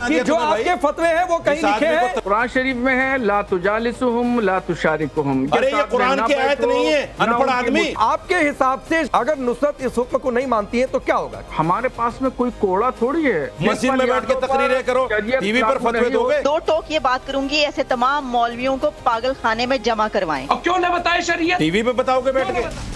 कि जो आपके फतवे हैं वो कहीं लिखे हैं। कुरान शरीफ में है ला तुजालिसुहुम ला तुशारिकुहुम। अरे ये कुरान की आयत नहीं है, अनपढ़ आदमी। आपके हिसाब से अगर नुसरत इस हुक्म को नहीं मानती है तो क्या होगा? हमारे पास में कोई कोड़ा थोड़ी है। मस्जिद में बैठ के तकरीरें करो, टीवी पर फतवे दोगे। दो टोक ये बात करूंगी, ऐसे तमाम मौलवियों को पागल खाने में जमा करवाएं। अब क्यों न बताए शरीयत? टीवी पे बताओगे बैठ के।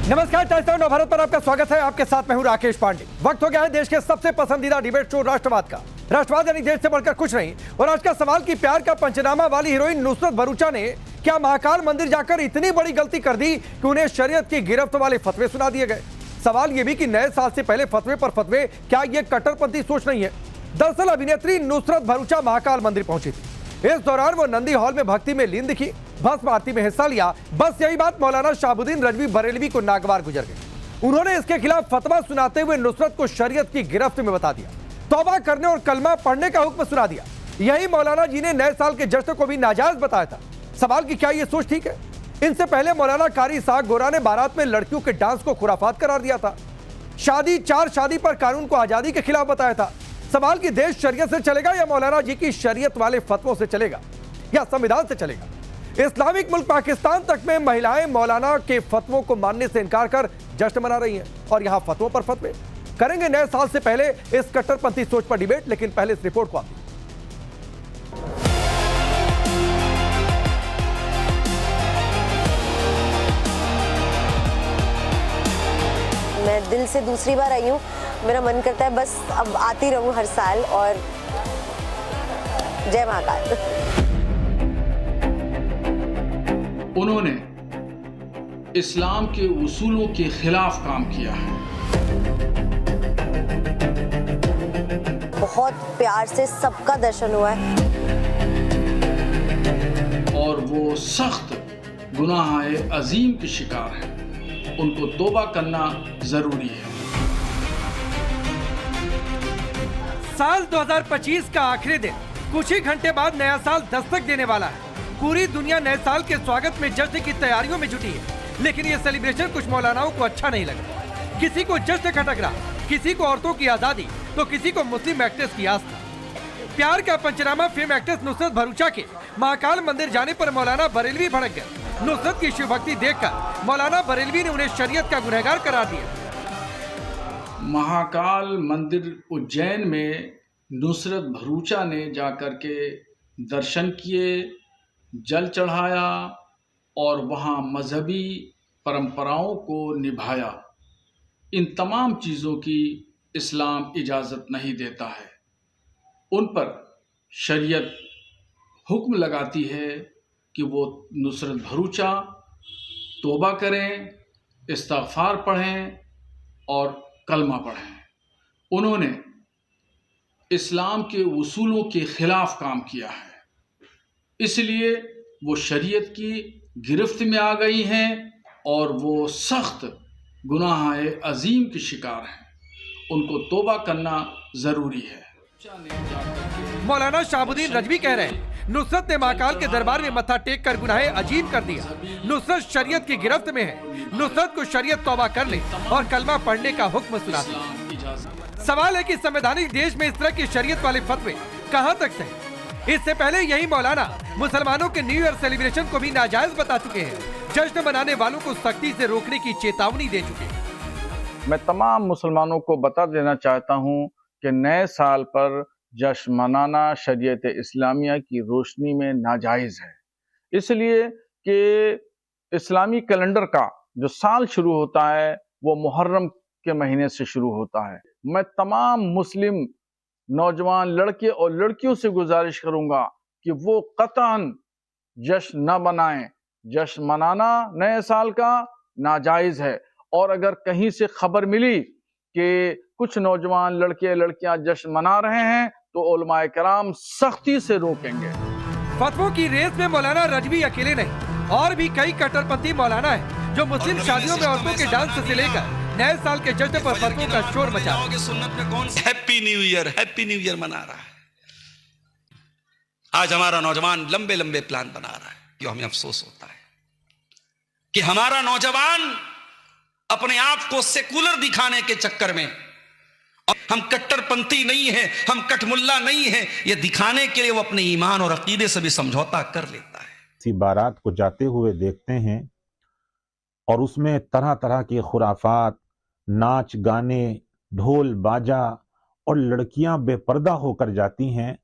नमस्कार, टाइम्स ऑफ भारत पर आपका स्वागत है। आपके साथ मैं हूं राकेश पांडे। वक्त हो गया है देश के सबसे पसंदीदा डिबेट शो राष्ट्रवाद का। राष्ट्रवाद यानी देश से बढ़कर कुछ नहीं। और आज का सवाल की प्यार का पंचनामा वाली हीरोइन नुसरत भरूचा ने क्या महाकाल मंदिर जाकर इतनी बड़ी गलती कर दी कि उन्हें शरीयत की गिरफ्त वाले फतवे सुना दिए गए? सवाल यह भी कि नए साल से पहले फतवे पर फतवे, क्या यह कट्टरपंथी सोच नहीं है? दरअसल अभिनेत्री नुसरत भरूचा महाकाल मंदिर पहुंची थी। इस दौरान वो नंदी हॉल में भक्ति में लीन दिखी, भस्म आरती में हिस्सा लिया। बस यही बात मौलाना शहाबुद्दीन रजवी बरेलवी को नागवार गुजर गई। उन्होंने इसके खिलाफ फतवा सुनाते हुए नुसरत को शरीयत की गिरफ्त में बता दिया, तौबा करने और कलमा पढ़ने का हुक्म सुना दिया। यही मौलाना जी ने नए साल के जश्न को भी नाजायज बताया था। सवाल की क्या यह सोच ठीक है? इनसे पहले मौलाना कारी साहब गोरा ने बारात में लड़कियों के डांस को खुराफात करार दिया था। शादी पर कानून को आजादी के खिलाफ बताया था। सवाल की देश शरीयत से चलेगा या मौलाना जी की शरीयत वाले फतवों से चलेगा या संविधान से चलेगा? इस्लामिक मुल्क पाकिस्तान तक में महिलाएं मौलाना के फतवों को मानने से इनकार कर जश्न मना रही हैं और यहां फतवों पर फतवे। करेंगे नए साल से पहले इस कट्टरपंथी सोच पर डिबेट, लेकिन पहले इस रिपोर्ट को आप मैं दिल से दूसरी बार आई हूँ। मेरा मन करता है बस अब आती रहूं हर साल। और जय महाकाल। उन्होंने इस्लाम के उसूलों के खिलाफ काम किया है। बहुत प्यार से सबका दर्शन हुआ है और वो सख्त गुनाह अजीम के शिकार हैं। उनको तौबा करना जरूरी है। साल 2025 का आखिरी दिन, कुछ ही घंटे बाद नया साल दस्तक देने वाला है। पूरी दुनिया नए साल के स्वागत में जश्न की तैयारियों में जुटी है, लेकिन ये सेलिब्रेशन कुछ मौलानाओं को अच्छा नहीं लगा। किसी को जश्न खटक रहा, किसी को औरतों की आजादी, तो किसी को मुस्लिम एक्ट्रेस की आस्था। प्यार का पंचनामा फिल्म एक्ट्रेस नुसरत भरूचा के महाकाल मंदिर जाने पर मौलाना बरेलवी भड़क गए। नुसरत की शिव भक्ति देखकर मौलाना बरेलवी ने उन्हें शरीयत का गुनहगार करार दिया। महाकाल मंदिर उज्जैन में नुसरत भरूचा ने जाकर के दर्शन किए, जल चढ़ाया और वहाँ मजहबी परंपराओं को निभाया। इन तमाम चीज़ों की इस्लाम इजाज़त नहीं देता है। उन पर शरीयत हुक्म लगाती है कि वो नुसरत भरूचा तौबा करें, इस्तिग़फ़ार पढ़ें और कलमा पढ़ें। उन्होंने इस्लाम के उसूलों के खिलाफ काम किया है, इसलिए वो शरीयत की गिरफ्त में आ गई हैं और वो सख्त गुनाह अजीम के शिकार हैं। उनको तौबा करना जरूरी है। मौलाना शहाबुद्दीन रजवी कह रहे हैं नुसरत ने महाकाल के दरबार में मत्था टेक कर गुनाहे अजीम कर दिया। नुसरत शरीयत की गिरफ्त में है। नुसरत को शरीयत तौबा कर ले और कलमा पढ़ने का हुक्म सुना दे। सवाल है कि संवैधानिक देश में इस तरह की शरीयत वाले फतवे कहां तक सही? इससे पहले यही मौलाना मुसलमानों के न्यू ईयर सेलिब्रेशन को भी नाजायज बता चुके हैं। जश्न मनाने वालों को सख्ती से रोकने की चेतावनी दे चुके हैं। मैं तमाम मुसलमानों को बता देना चाहता हूँ कि नए साल पर जश्न मनाना शरीयत इस्लामिया की रोशनी में नाजायज़ है, इसलिए कि इस्लामी कैलेंडर का जो साल शुरू होता है वो मुहर्रम के महीने से शुरू होता है। मैं तमाम मुस्लिम नौजवान लड़के और लड़कियों से गुजारिश करूंगा कि वो कतन जश्न न मनाएं। जश्न मनाना नए साल का नाजायज़ है, और अगर कहीं से खबर मिली कि कुछ नौजवान लड़के लड़कियां जश्न मना रहे हैं तो उलमाए कराम सख्ती से रोकेंगे। फतवों की रेस में मौलाना रजवी अकेले नहीं, और भी कई कट्टरपंथी मौलाना है जो मुस्लिम शादियों में औरतों के डांस से लेकर नए साल के जश्न पर फतवों का शोर मचा रहे हैं। सुन्नत में कौन हैप्पी न्यू ईयर मना रहा है। आज हमारा नौजवान लंबे लंबे प्लान बना रहा है। जो हमें अफसोस होता है कि हमारा नौजवान अपने आप को सेकुलर दिखाने के चक्कर में और हम कट्टरपंथी नहीं हैं, हम कठमुल्ला नहीं हैं, ये दिखाने के लिए वो अपने ईमान और अकीदे से भी समझौता कर लेता है। इसी बारात को जाते हुए देखते हैं और उसमें तरह तरह के खुराफात, नाच गाने, ढोल बाजा और लड़कियां बेपर्दा होकर जाती हैं,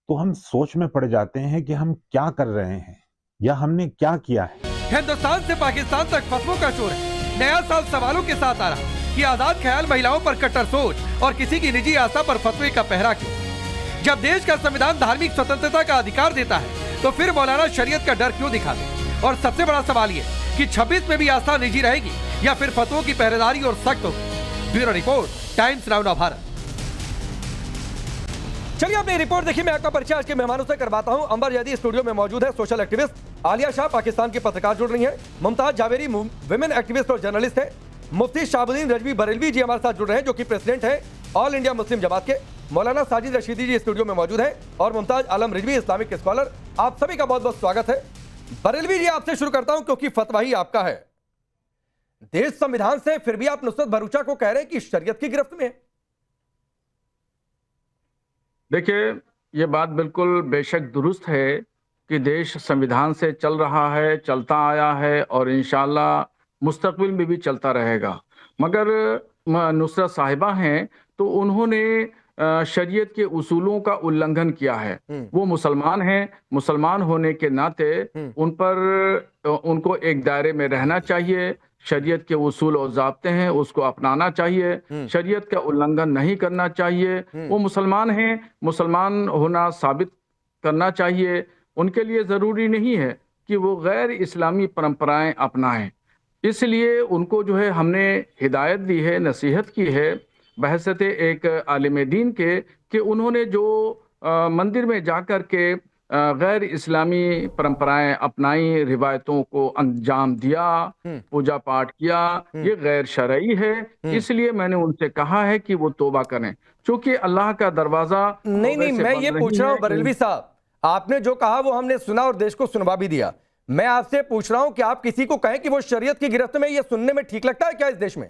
तो हम सोच में पड़ जाते हैं कि हम क्या कर रहे हैं या हमने क्या किया है। हिंदुस्तान से पाकिस्तान तक फतवों का शोर है। नया साल सवालों के साथ आ रहा कि आजाद ख्याल महिलाओं पर कट्टर सोच और किसी की निजी आस्था पर फतवे का पहरा क्यों। जब देश का संविधान धार्मिक स्वतंत्रता का अधिकार देता है तो फिर मौलाना शरीयत का डर क्यों दिखाते। और सबसे बड़ा सवाल ये कि 26 में भी आस्था निजी रहेगी या फिर फतवों की पहरेदारी और सख्त होगी। Bureau report, times now Bharat. चलिए अपनी रिपोर्ट देखिए। मैं आपका परिचय आज के मेहमानों से करवाता हूं। अंबर जैदी स्टूडियो में मौजूद है, सोशल एक्टिविस्ट। आलिया शाह पाकिस्तान की पत्रकार जुड़ रही हैं। मुमताज जावेरी विमेन एक्टिविस्ट और जर्नलिस्ट है। मुफ्ती शाहबुद्दीन रजवी बरेलवी जी हमारे साथ जुड़ रहे हैं, जो कि प्रेसिडेंट है ऑल इंडिया मुस्लिम जमात के। मौलाना साजिद रशीदी जी स्टूडियो में मौजूद है और मुमताज आलम रिजवी इस्लामिक स्कॉलर। आप सभी का बहुत बहुत स्वागत है। बरेलवी जी आपसे शुरू करता हूं क्योंकि फतवा ही आपका है। देश संविधान से फिर भी आप नुसरत भरूचा को कह रहे हैं कि शरीयत की गिरफ्त में है। देखिए, ये बात बिल्कुल बेशक दुरुस्त है कि देश संविधान से चल रहा है, चलता आया है और इंशाअल्लाह मुस्तकबिल में भी चलता रहेगा। मगर नुसरत साहिबा हैं तो उन्होंने शरीयत के उसूलों का उल्लंघन किया है। वो मुसलमान हैं, मुसलमान होने के नाते उनको एक दायरे में रहना चाहिए। शरीयत के उसूल और ज़ाब्ते हैं, उसको अपनाना चाहिए। शरीयत का उल्लंघन नहीं करना चाहिए। वो मुसलमान हैं, मुसलमान होना साबित करना चाहिए। उनके लिए ज़रूरी नहीं है कि वो गैर इस्लामी परंपराएं अपनाएं। इसलिए उनको जो है हमने हिदायत दी है, नसीहत की है बहसते एक आलिम दीन के, कि उन्होंने जो मंदिर में जाकर के गैर इस्लामी परंपराएं अपनाई, रिवायतों को अंजाम दिया, पूजा पाठ किया, ये गैर शरई है। इसलिए मैंने उनसे कहा है कि वो तौबा करें, क्योंकि अल्लाह का दरवाजा नहीं, मैं ये पूछ रहा हूँ बरेलवी साहब, आपने जो कहा वो हमने सुना और देश को सुनवा भी दिया। मैं आपसे पूछ रहा हूं कि आप किसी को कहें कि वो शरीयत की गिरफ्त में, ये सुनने में ठीक लगता है क्या इस देश में?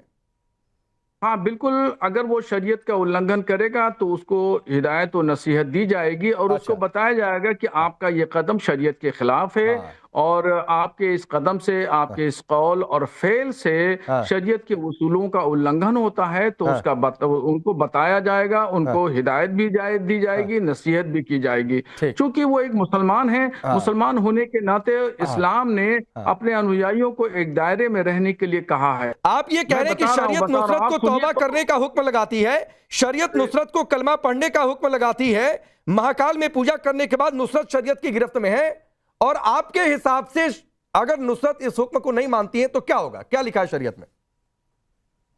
हाँ बिल्कुल, अगर वो शरीयत का उल्लंघन करेगा तो उसको हिदायत और नसीहत दी जाएगी और उसको बताया जाएगा कि आपका ये कदम शरीयत के खिलाफ है और आपके इस कदम से, आपके इस कौल और फेल से शरीयत के उसूलों का उल्लंघन होता है। तो उसका उनको बताया जाएगा, उनको हिदायत भी दी जाएगी, नसीहत भी की जाएगी। क्योंकि वो एक मुसलमान है, मुसलमान होने के नाते इस्लाम ने अपने अनुयायियों को एक दायरे में रहने के लिए कहा है। आप ये कह रहे हैं कि शरीयत नुसरत को तौबा करने का हुक्म लगाती है, शरीयत नुसरत को कलमा पढ़ने का हुक्म लगाती है, महाकाल में पूजा करने के बाद नुसरत शरीयत की गिरफ्त में है। और आपके हिसाब से अगर नुसरत इस हुक्म को नहीं मानती है तो क्या होगा? क्या लिखा है शरीयत में?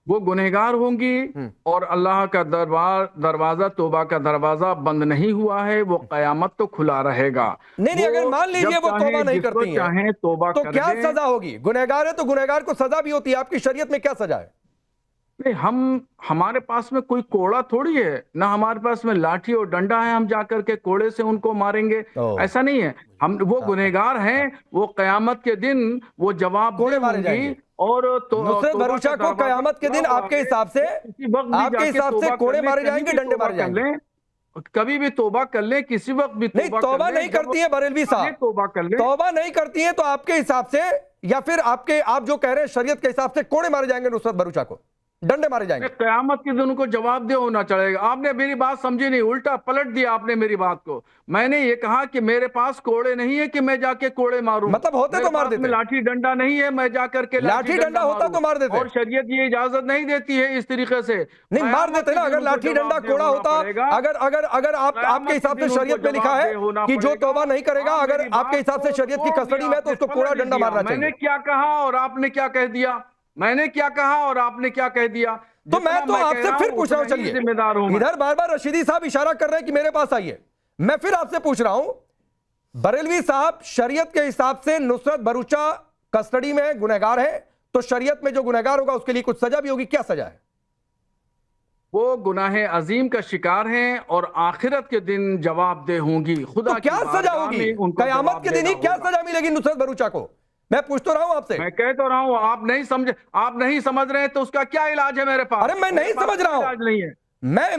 वो गुनहगार होंगी और अल्लाह का दरवाजा, तौबा का दरवाजा बंद नहीं हुआ है, वो कयामत तो खुला रहेगा। नहीं, अगर मान लीजिए वो तौबा नहीं करती हैं, चाहे तौबा तो क्या सजा होगी? गुनहगार है तो गुनहगार को सजा भी होती है। आपकी शरीयत में क्या सजा है? नहीं, हमारे पास में कोई कोड़ा थोड़ी है ना, हमारे पास में लाठी और डंडा है, हम जाकर के कोड़े से उनको मारेंगे, ऐसा नहीं है। वो गुनहगार हैं, वो कयामत के दिन वो जवाब कोड़े मारे जाएंगे। और नुसरत भरूचा को कयामत के दिन आपके हिसाब से कोड़े मारे जाएंगे, डंडे मारे जाएंगे? कभी भी तौबा कर ले, किसी वक्त भी तौबा नहीं करती है बरेलवी साहब, तौबा कर ले, तौबा नहीं करती है तो आपके हिसाब से, या फिर आप जो कह रहे हैं शरीयत के हिसाब से कोड़े मारे जाएंगे नुसरत भरूचा को, डंडे मारे जाएंगे? कयामत के दिन उनको जवाब दे होना चलेगा। आपने मेरी बात समझी नहीं, उल्टा पलट दिया आपने मेरी बात को। मैंने ये कहा कि मेरे पास कोड़े नहीं है कि मैं जाके कोड़े मारूं। मतलब होते तो मार देते। लाठी डंडा नहीं है, मैं जाकर के लाठी डंडा होता तो मार देते। और शरीयत ये इजाजत नहीं देती है इस तरीके से। नहीं, मार देते ना। अगर लाठी डंडा कोड़ा होता, अगर आपके हिसाब से शरीयत में लिखा है कि जो तौबा नहीं करेगा, अगर आपके हिसाब से शरीयत की कस्टडी में, तो उसको कोड़ा डंडा मारना चाहिए। मैंने क्या कहा और आपने क्या कह दिया? मैंने क्या कहा और आपने क्या कह दिया? तो मैं तो आपसे फिर पूछ रहा हूं, चलिए इधर बार बार रशीदी साहब इशारा कर रहे हैं कि मेरे पास आइए। मैं फिर आपसे पूछ रहा हूं, बरेलवी साहब, शरीयत के हिसाब से नुसरत भरूचा कस्टडी में गुनहगार है, तो शरीयत में जो गुनहगार होगा उसके लिए कुछ सजा भी होगी। क्या सजा है? वो गुनाह अजीम का शिकार हैं और आखिरत के दिन जवाबदेह होंगी। खुदा तो क्या सजा होगी? कयामत के दिन ही क्या सजा मिलेगी नुसरत भरूचा को? मैं पूछ तो रहा हूं आपसे। मैं कह तो रहा हूं, आप नहीं समझ रहे हैं तो उसका क्या इलाज है मेरे पास? अरे मैं नहीं समझ रहा हूं, इलाज नहीं है। मैं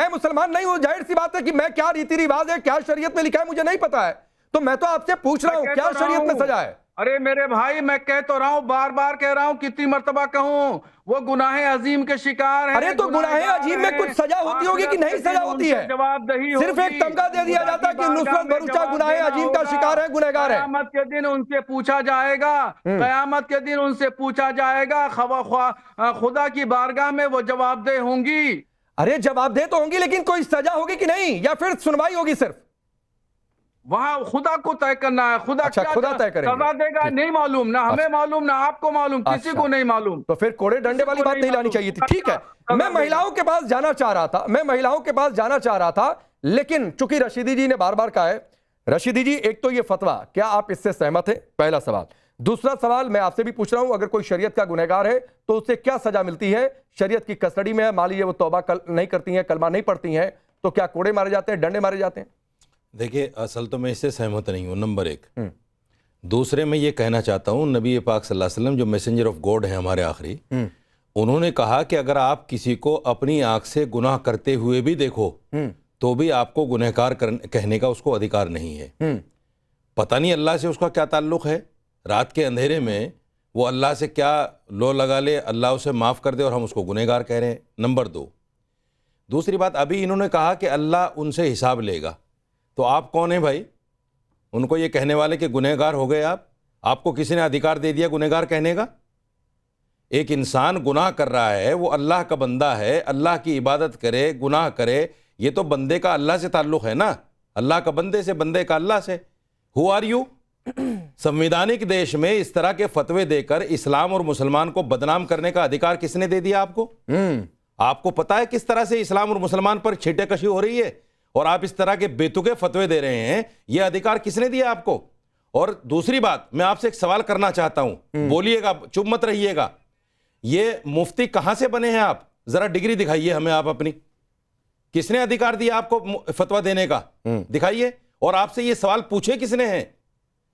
मुसलमान नहीं हूं, जाहिर सी बात है कि मैं क्या रीति रिवाज है, क्या शरीयत में लिखा है मुझे नहीं पता है, तो मैं तो आपसे पूछ रहा हूं क्या शरीयत में सजा है। अरे मेरे भाई, मैं कह तो रहा हूं, बार बार कह रहा हूं, कितनी मर्तबा कहूं, वो गुनाह अजीम के शिकार है। अरे तो गुनाह अजीम में कुछ सजा होती होगी कि नहीं सजा होती है? जवाबदही सिर्फ एक तमगा दे दिया जाता है कि नुसरत भरूचा गुनाह अजीम का शिकार है, गुनहगार है। कयामत के दिन उनसे पूछा जाएगा, कयामत के दिन उनसे पूछा जाएगा, खुदा की बारगाह में वो जवाबदेह होंगी। अरे जवाबदेह तो होंगी, लेकिन कोई सजा होगी कि नहीं, या फिर सुनवाई होगी सिर्फ? वहां खुदा को तय करना है। खुदा अच्छा, क्या खुदा तय करेंगे। सजा देगा नहीं मालूम, ना हमें मालूम, ना आपको मालूम, किसी को नहीं मालूम। तो फिर कोड़े डंडे वाली बात नहीं लानी चाहिए थी। ठीक है, मैं महिलाओं के पास जाना चाह रहा था, लेकिन चूंकि रशीदी जी ने बार बार कहा है, रशीदी जी एक तो ये फतवा, क्या आप इससे सहमत हैं? पहला सवाल। दूसरा सवाल मैं आपसे भी पूछ रहा हूं, अगर कोई शरीयत का गुनहगार है तो उससे क्या सजा मिलती है? शरीयत की कस्टडी में है, मान लीजिए वो तौबा नहीं करती हैं, कलमा नहीं पढ़ती हैं, तो क्या कोड़े मारे जाते हैं, डंडे मारे जाते हैं? देखिए, असल तो मैं इससे सहमत नहीं हूँ, नंबर एक। दूसरे मैं ये कहना चाहता हूँ, नबी पाक सल्लल्लाहु अलैहि वसल्लम जो मैसेंजर ऑफ गॉड है हमारे आखिरी, उन्होंने कहा कि अगर आप किसी को अपनी आंख से गुनाह करते हुए भी देखो तो भी आपको गुनहगार कहने का उसको अधिकार नहीं है। पता नहीं अल्लाह से उसका क्या ताल्लुक है, रात के अंधेरे में वो अल्लाह से क्या लो लगा ले, अल्लाह उसे माफ़ कर दे और हम उसको गुनहगार कह रहे हैं। नंबर दो, दूसरी बात, अभी इन्होंने कहा कि अल्लाह उनसे हिसाब लेगा, तो आप कौन है भाई उनको ये कहने वाले कि गुनहगार हो गए आप? आपको किसी ने अधिकार दे दिया गुनहगार कहने का? एक इंसान गुनाह कर रहा है, वो अल्लाह का बंदा है, अल्लाह की इबादत करे, गुनाह करे, ये तो बंदे का अल्लाह से ताल्लुक़ है ना, अल्लाह का बंदे से, बंदे का अल्लाह से। Who are you? संवैधानिक देश में इस तरह के फतवे देकर इस्लाम और मुसलमान को बदनाम करने का अधिकार किसने दे दिया आपको? आपको पता है किस तरह से इस्लाम और मुसलमान पर छींटेकशी हो रही है, और आप इस तरह के बेतुके फतवे दे रहे हैं, यह अधिकार किसने दिया आपको? और दूसरी बात, मैं आपसे एक सवाल करना चाहता हूं, बोलिएगा, चुप मत रहिएगा। ये मुफ्ती कहां से बने हैं आप? जरा डिग्री दिखाइए हमें आप अपनी, किसने अधिकार दिया आपको फतवा देने का? दिखाइए। और आपसे ये सवाल पूछे किसने हैं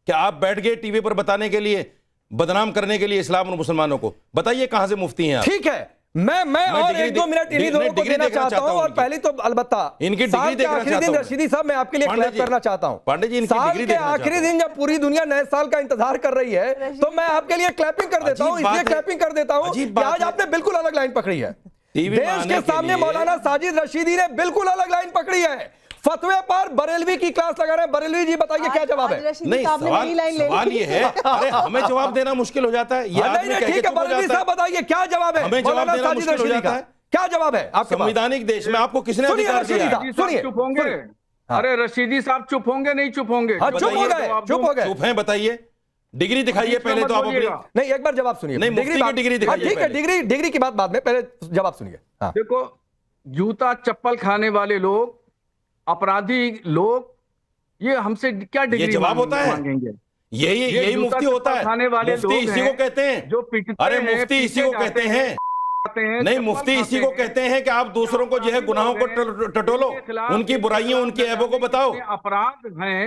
कि आप बैठ गए टीवी पर बताने के लिए, बदनाम करने के लिए इस्लाम और मुसलमानों को? बताइए कहां से मुफ्ती हैं आप? ठीक है, मैं और एक दो मिनट इन्हीं दोनों को देना चाहता हूं, और पहले तो अलबत्ता इनकी डिग्री देखना आखिरी दिन रशीदी साहब मैं आपके लिए क्लैप करना चाहता हूं। पांडे जी, साल के आखिरी दिन जब पूरी दुनिया नए साल का इंतजार कर रही है, तो मैं आपके लिए क्लैपिंग कर देता हूं, इसलिए क्लैपिंग कर देता हूं कि आज आपने बिल्कुल अलग लाइन पकड़ी है। देश के सामने मौलाना साजिद रशीदी ने बिल्कुल अलग लाइन पकड़ी है। फतवे पर बरेलवी की क्लास लगा रहे हैं। बरेलवी जी बताइए क्या जवाब है? नहीं, सवाल ये है, अरे हमें जवाब देना मुश्किल हो जाता है। ठीक है, बरेलवी साहब बताइए क्या जवाब है? हमें जवाब देना मुश्किल हो जाता है। क्या जवाब है आपके? संवैधानिक देश में आपको किसने अधिकार दिया? सुनिए, चुप होंगे? अरे रशीदी साहब चुप होंगे? नहीं चुप होंगे? चुप हो गए, चुप हो गए। चुप हैं, बताइए, डिग्री दिखाइए पहले तो आप अपनी। नहीं, एक बार जवाब सुनिए। नहीं, मुफ्ती की डिग्री दिखाइए। ठीक है, डिग्री की बात बाद में, पहले जवाब सुनिए। देखो, जूता चप्पल खाने वाले लोग, अपराधी लोग, ये हमसे क्या डिग्री ये जवाब होता है? मांगेंगे? यही मुफ्ती होता है। खाने वाले मुफ्ती इसी को कहते हैं जो पीटते अरे हैं, मुफ्ती इसी को कहते हैं। नहीं, मुफ्ती इसी को कहते हैं कि आप दूसरों को जो है गुनाहों को टटोलो, उनकी बुराइयों, उनकी ऐबों को बताओ। अपराध हैं,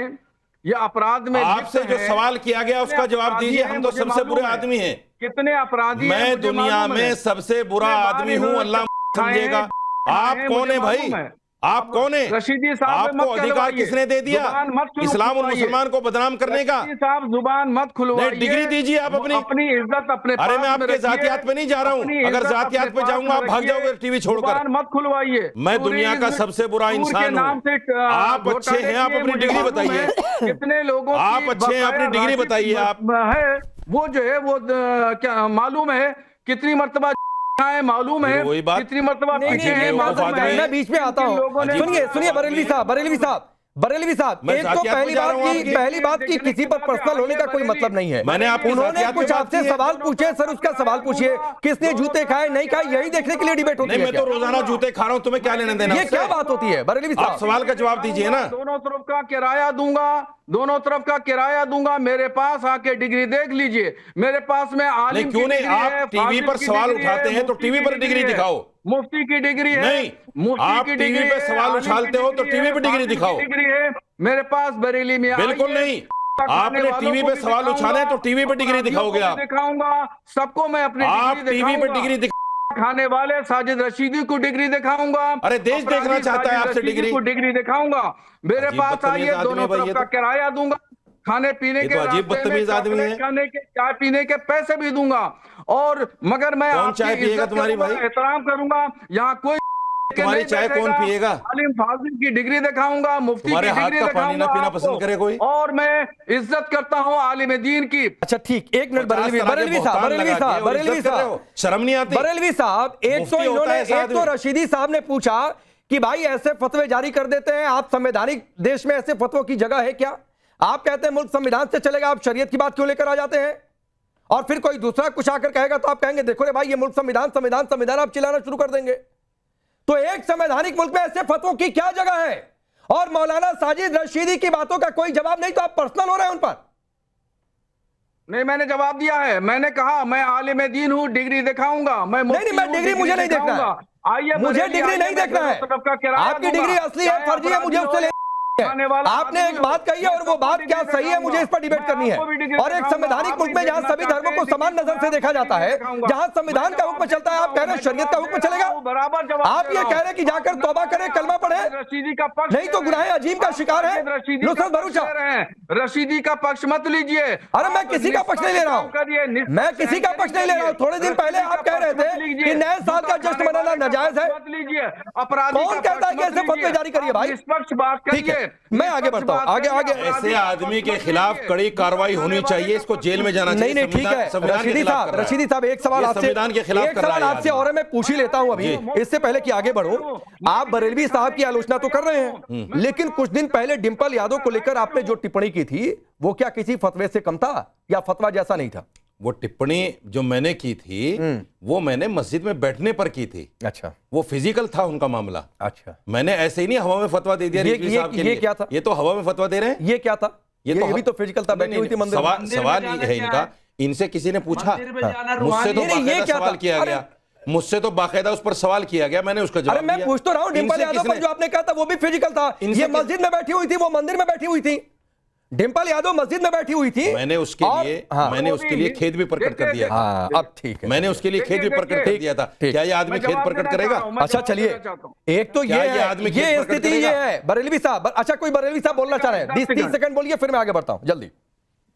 ये अपराध में आपसे जो सवाल किया गया उसका जवाब दीजिए। हम तो सबसे बुरे आदमी हैं। कितने अपराधी? मैं दुनिया में सबसे बुरा आदमी हूँ, अल्लाह समझेगा। आप कौन है भाई? आप कौन है? रशीदी साहब, आपको अधिकार किसने दे दिया इस्लाम और मुसलमान को बदनाम करने का? साहब जुबान मत खुलवाइए। डिग्री दीजिए आप अपनी इज्जत अपने। अरे मैं आपके जातियात पे नहीं जा रहा हूँ, अगर जातियात पे जाऊंगा आप भाग जाओगे टीवी छोड़कर। मत खुलवाइए। मैं दुनिया का सबसे बुरा इंसान हूँ। आप अच्छे हैं, आप अपनी डिग्री बताइए। कितने लोगों आप अच्छे हैं, अपनी डिग्री बताइए। आप है वो जो है वो क्या मालूम है कितनी मर्तबा है, मालूम है वही बात। कितनी मर्तबा मैं बीच में आता हूँ। सुनिए बरेलवी साहब, एक तो पहली बात की किसी पर पर्सनल होने का कोई मतलब नहीं है। मैंने उन्होंने कुछ आपसे सवाल पूछे, सर उसका सवाल पूछिए, किसने जूते खाए नहीं खाए, यही देखने के लिए डिबेट होती है। मैं तो रोजाना जूते खा रहा हूँ, तुम्हें क्या लेना देना? ये क्या बात होती है बरेलवी साहब? आप सवाल का जवाब दीजिए ना। दोनों तरफ का किराया दूंगा, दोनों तरफ का किराया दूंगा। मेरे पास आके डिग्री देख लीजिए। मेरे पास में आलिम क्यों नहीं? आप टीवी पर सवाल उठाते हैं तो टीवी पर डिग्री दिखाओ। मुफ्ती की डिग्री है। नहीं, आप टीवी पे सवाल उछालते हो तो टीवी पे डिग्री दिखाओ। डिग्री है मेरे पास बरेली में। बिल्कुल नहीं, आपने टीवी पे सवाल उछाले तो टीवी पे डिग्री दिखाओगे आप। दिखाऊंगा सबको मैं अपनी। आप टीवी पे डिग्री खाने वाले साजिद रशीदी को डिग्री दिखाऊंगा। अरे देश देखना चाहता है आपसे साजिद रशीदी डिग्री। को डिग्री दिखाऊंगा। मेरे अजीब पास बदतमीज आइए, आदमी दोनों है भाई तरफ ये का तो। किराया दूंगा, खाने पीने ये के तो अजीब रास्ते में बदतमीज आदमी है। चॉकलेट खाने के, चाय पीने के पैसे भी दूंगा। और मगर मैं कौन आपकी चाय पिएगा इज्जत तुम्हारी करूंगा, भाई? एहतराम करूंगा। यहाँ कोई तुम्हारी नहीं चाय कौन बैठेगा। पिएगा? आलिम फाजिल की डिग्री दिखाऊंगा, मुफ्ती की तुम्हारे हाथ डिग्री का पानी ना दिखाऊंगा पीना आपको। पसंद करे कोई? और मैं इज्जत करता हूँ आलिम दीन की। अच्छा ठीक, एक मिनट बरेलवी साहब, बरेलवी साहब, शर्म नहीं आती? बरेलवी साहब, एक तो इन्होंने, एक तो रशीदी साहब ने पूछा कि भाई ऐसे फतवे जारी कर देते हैं आप, संवैधानिक देश में ऐसे फतवों की जगह है क्या? आप कहते हैं मुल्क संविधान से चलेगा, आप शरीयत की बात क्यों लेकर आ जाते हैं? और फिर कोई दूसरा कुछ आकर कहेगा तो आप कहेंगे देखो रे भाई ये मुल्क संविधान संविधान संविधान, आप चिल्लाना शुरू कर देंगे। तो एक संवैधानिक मुल्क में ऐसे फतवों की क्या जगह है? और मौलाना साजिद रशीदी की बातों का कोई जवाब नहीं, तो आप पर्सनल हो रहे हैं उन पर। नहीं, मैंने जवाब दिया है। मैंने कहा मैं आलिम दीन हूँ, डिग्री दिखाऊंगा। मैं नहीं, मैं डिग्री मुझे नहीं देखना है। आइए, मुझे डिग्री नहीं देखना है। आपकी डिग्री असली है फर्जी है, मुझे उससे आपने एक बात कही है और वो बात क्या सही है मुझे इस पर डिबेट करनी है। और एक संवैधानिक मुल्क में जहां सभी धर्मों को समान नजर से देखा जाता है, जहां संविधान का हुक्म चलता है, आप कह रहे हैं शरीयत का हुक्म चलेगा? आप ये कह रहे हैं कि जाकर तौबा करें, कलमा पढ़े, नहीं तो गुनाह अजीम का शिकार है। नुसरत भरूचा, रशीदी का पक्ष मत लीजिए। अरे मैं किसी का पक्ष नहीं ले रहा हूं, मैं किसी का पक्ष नहीं ले रहा हूं। थोड़े दिन पहले आप कह रहे थे कि नए साल का जश्न मनाना नाजायज है। कौन कहता है कि ऐसे फतवे जारी करिए भाई? निष्पक्ष बात ठीक है, मैं आगे बढ़ता हूं, आगे आगे। ऐसे आदमी के खिलाफ कड़ी कार्रवाई होनी चाहिए, इसको जेल में जाना चाहिए। नहीं ठीक है रशीदी साहब, एक सवाल आपसे, संविधान के खिलाफ एक सवाल आपसे और मैं पूछ ही लेता हूं अभी, इससे पहले कि आगे बढ़ूं। आप बरेलवी साहब की आलोचना तो कर रहे हैं, लेकिन कुछ दिन पहले डिंपल यादव को लेकर आपने जो टिप्पणी की थी वो क्या किसी फतवे से कम था या फतवा जैसा नहीं था? वो टिप्पणी जो मैंने की थी वो मैंने मस्जिद में बैठने पर की थी। अच्छा, वो फिजिकल था उनका मामला। अच्छा, मैंने ऐसे ही नहीं हवा में फतवा दे दिया रिजवी साहब के लिए। क्या था? ये तो हवा में फतवा दे रहे हैं। ये क्या था? ये भी तो फिजिकल था, बैठी हुई थी मंदिर में। सवाल ये है इनका, इनसे किसी ने पूछा, मुझसे तो बाकायदा सवाल किया गया, मुझसे तो बाकायदा उस पर सवाल किया गया, मैंने उसका जवाब दिया। मैं पूछ तो रहा हूं, डिंपल यादव पर जो आपने कहा था वो भी फिजिकल था। ये मस्जिद में बैठी हुई थी, वो मंदिर में बैठी हुई थी। डिंपल यादव मस्जिद में बैठी हुई थी। मैंने उसके लिए खेद भी प्रकट कर दिया था। अब ठीक है, मैंने उसके लिए खेद भी प्रकट कर दिया था। क्या ये आदमी खेद प्रकट करेगा? अच्छा चलिए, एक तो ये है, ये स्थिति ये है। बरेलवी साहब, अच्छा कोई बरेलवी साहब बोलना चाह रहे हैं? 20-30 सेकंड बोलिए, फिर मैं आगे बढ़ता हूं जल्दी।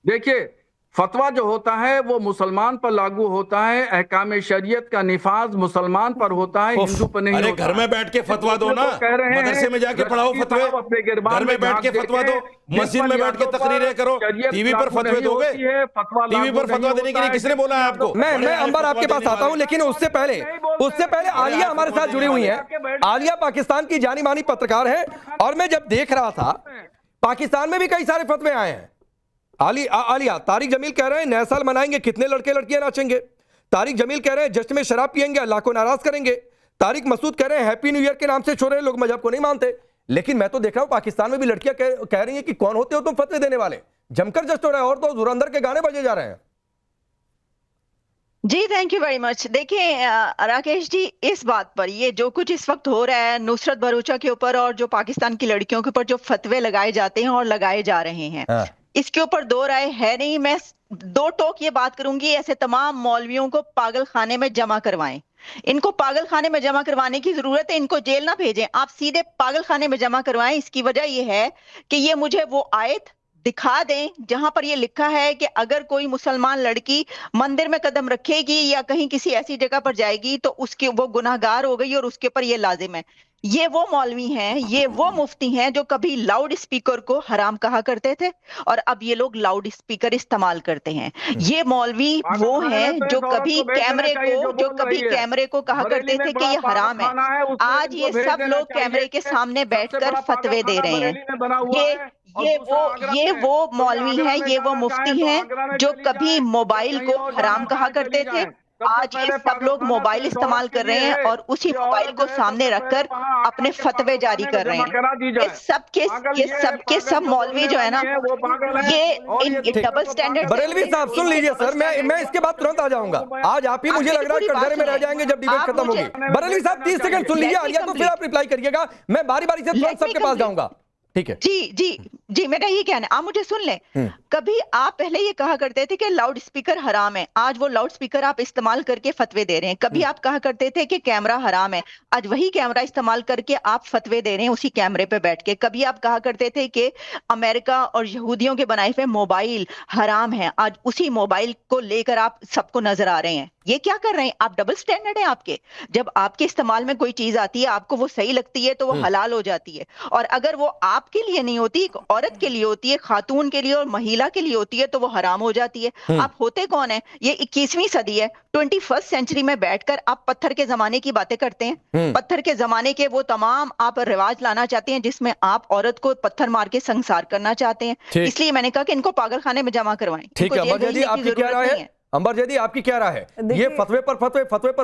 देखिए, फतवा जो होता है वो मुसलमान पर लागू होता है, अहकाम शरीयत का निफाज मुसलमान पर होता है, हिंदू पर नहीं। अरे घर में बैठ के फतवा दो ना, मदरसे में जाके पढ़ाओ फतवे, घर में बैठ के फतवा दो, मस्जिद में बैठ के तकरीरें करो, टीवी पर फतवे दोगे? टीवी पर फतवा देने के लिए किसने बोला है आपको? मैं अंबर आपके पास आता हूं, लेकिन उससे पहले आलिया हमारे साथ जुड़ी हुई है। आलिया पाकिस्तान की जानी मानी पत्रकार है, और मैं जब देख रहा था पाकिस्तान में भी कई सारे फतवे आए हैं। आलिया, तारिक जमील कह रहे हैं नया साल मनाएंगे, कितने लड़के लड़कियां नाचेंगे। तारिक जमील कह रहे हैं जश्न में शराब पियेंगे, अल्लाह को नाराज करेंगे। तारिक मसूद कह रहे हैं हैप्पी न्यू ईयर के नाम से छोड़ रहे लोग मजहब को नहीं मानते। लेकिन मैं तो देख रहा हूं पाकिस्तान में भी लड़कियां कह रही हैं कि कौन होते हो तुम फतवे देने वाले, जमकर जश्न हो रहा है, और तो धुरंधर के गाने बजे जा रहे हैं। जी थैंक यू वेरी मच। देखिए राकेश जी, इस बात पर ये जो कुछ इस वक्त हो रहा है नुसरत भरूचा के ऊपर और जो पाकिस्तान की लड़कियों के ऊपर जो फतवे लगाए जाते हैं और लगाए जा रहे हैं, इसके ऊपर दो राय है नहीं। मैं दो टोक ये बात करूंगी, ऐसे तमाम मौलवियों को पागल खाने में जमा करवाएं। इनको पागल खाने में जमा करवाने की जरूरत है, इनको जेल ना भेजें, आप सीधे पागल खाने में जमा करवाएं। इसकी वजह यह है कि ये मुझे वो आयत दिखा दें जहां पर ये लिखा है कि अगर कोई मुसलमान लड़की मंदिर में कदम रखेगी या कहीं किसी ऐसी जगह पर जाएगी तो उसकी वो गुनाहगार हो गई और उसके ऊपर ये लाजिम है। ये वो मौलवी हैं, ये वो मुफ्ती हैं जो कभी लाउड स्पीकर को हराम कहा करते थे और अब ये लोग लाउड स्पीकर इस्तेमाल करते हैं। ये मौलवी वो हैं जो कभी कैमरे को कहा करते थे कि ये हराम है। आज ये सब लोग कैमरे के सामने बैठकर फतवे दे रहे हैं। ये वो मौलवी हैं, ये वो मुफ्ती हैं जो कभी मोबाइल को हराम कहा करते थे। आज ये सब लोग मोबाइल इस्तेमाल कर रहे हैं और उसी मोबाइल को सामने रखकर अपने फतवे जारी कर रहे हैं। ये सब मौलवी जो है ना, ये डबल स्टैंडर्ड। बरेलवी साहब सुन लीजिए सर, मैं इसके बाद तुरंत आ जाऊंगा। आज आप ही मुझे लग रहा है कटघरे में रह जाएंगे जब डिबेट खत्म होगी। बरेलवी साहब 30 सेकंड सुन लीजिए आलिया को, फिर आप रिप्लाई करिएगा। मैं बारी बारी से तुरंत सबके पास जाऊंगा, ठीक है? जी जी मेरा ये कहना है, आप मुझे सुन लें। कभी आप पहले ये कहा करते थे कि लाउड स्पीकर हराम है, आज वो लाउड स्पीकर आप इस्तेमाल करके फतवे दे रहे हैं। कभी आप कहा करते थे कि कैमरा हराम है, आज वही कैमरा इस्तेमाल करके आप फतवे दे रहे हैं उसी कैमरे पे बैठ के। कभी आप कहा करते थे कि अमेरिका और यहूदियों के बनाए हुए मोबाइल हराम है, आज उसी मोबाइल को लेकर आप सबको नजर आ रहे हैं। ये क्या कर रहे हैं आप? डबल स्टैंडर्ड है आपके। जब आपके इस्तेमाल में कोई चीज आती है, आपको वो सही लगती है तो वो हलाल हो जाती है, और अगर वो आपके लिए नहीं होती, एक औरत के लिए होती है, खातून के लिए और महिला के लिए होती है, तो वो हराम हो जाती है। आप होते कौन है? ये 21वीं सदी है, 21st सेंचुरी में बैठकर आप पत्थर के जमाने की बातें करते हैं। पत्थर के जमाने के वो तमाम आप रिवाज लाना चाहते हैं जिसमें आप औरत को पत्थर मार के संसार करना चाहते हैं। इसलिए मैंने कहा कि इनको पागल खाने में जमा करवाएं। ठीक है, इनको जेल भेजने की आपकी क्या जरूरत राय नहीं है? अंबर जैदी आपकी क्या राय है? ये फतवे पर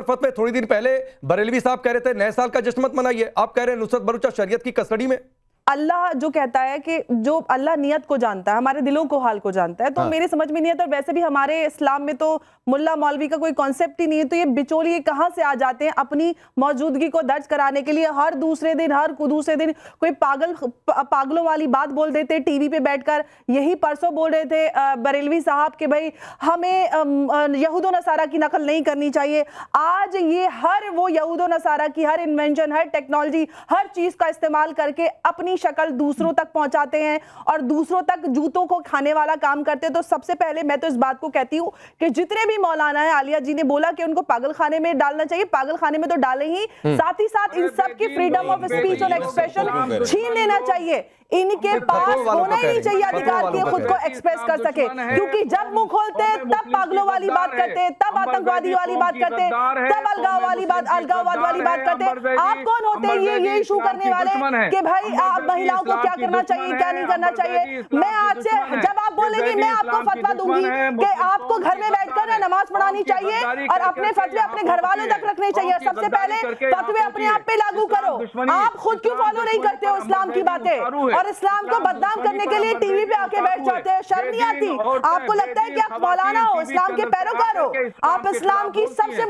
फतवे थोड़ी देर पहले बरेलवी साहब कह रहे थे नए साल का जश्न मत मनाइए, आप कह रहे हैं नुसरत भरूचा शरीयत की कस्टडी में। अल्लाह जो कहता है कि जो अल्लाह नियत को जानता है, हमारे दिलों को हाल को जानता है, तो मेरे समझ में नहीं आता। और वैसे भी हमारे इस्लाम में तो मुल्ला मौलवी का कोई कॉन्सेप्ट ही नहीं है, तो ये बिचौलिए कहाँ से आ जाते हैं अपनी मौजूदगी को दर्ज कराने के लिए? हर दूसरे दिन कोई पागलों वाली बात बोल देते टीवी पे बैठकर। यही परसों बोल रहे थे बरेलवी साहब के भाई हमें यहूदो नसारा की नकल नहीं करनी चाहिए। आज ये हर वो यहूदो नसारा की हर इन्वेंशन, हर टेक्नोलॉजी, हर चीज का इस्तेमाल करके अपनी शक्ल दूसरों तक पहुंचाते हैं और दूसरों तक जूतों को खाने वाला काम करते हैं। तो सबसे पहले मैं तो इस बात को कहती हूं कि जितने भी मौलाना है, आलिया जी ने बोला कि उनको पागल खाने में डालना चाहिए, पागल खाने में तो डाले ही, साथ ही साथ इन सब की फ्रीडम ऑफ स्पीच और एक्सप्रेशन छीन लेना चाहिए। इनके पास होना ही नहीं चाहिए अधिकार कि खुद को एक्सप्रेस कर सके, क्योंकि जब मुंह खोलते तब पागलों वाली बात करते, तब आतंकवादी वाली बात करते, तब अलगाववाद वाली बात करते। आप कौन होते हैं ये इशू करने वाले कि भाई आप महिलाओं को क्या करना चाहिए, क्या नहीं करना चाहिए? मैं आज से जब आप बोलेंगे मैं आपको फतवा दूंगी कि आपको घर में बैठकर नमाज पढ़ानी चाहिए और अपने फतवे अपने घर वालों तक रखने चाहिए। सबसे पहले फतवे अपने आप पे लागू करो। आप खुद क्यों फॉलो नहीं करते हो इस्लाम की बातें और इस्लाम को बदनाम करने के लिए टीवी पे आके बैठ जाते हैं? शर्म नहीं आती? आपको लगता है कि आप मौलाना हो, इस्लाम के पैरोकार हो? आप इस्लाम की सबसे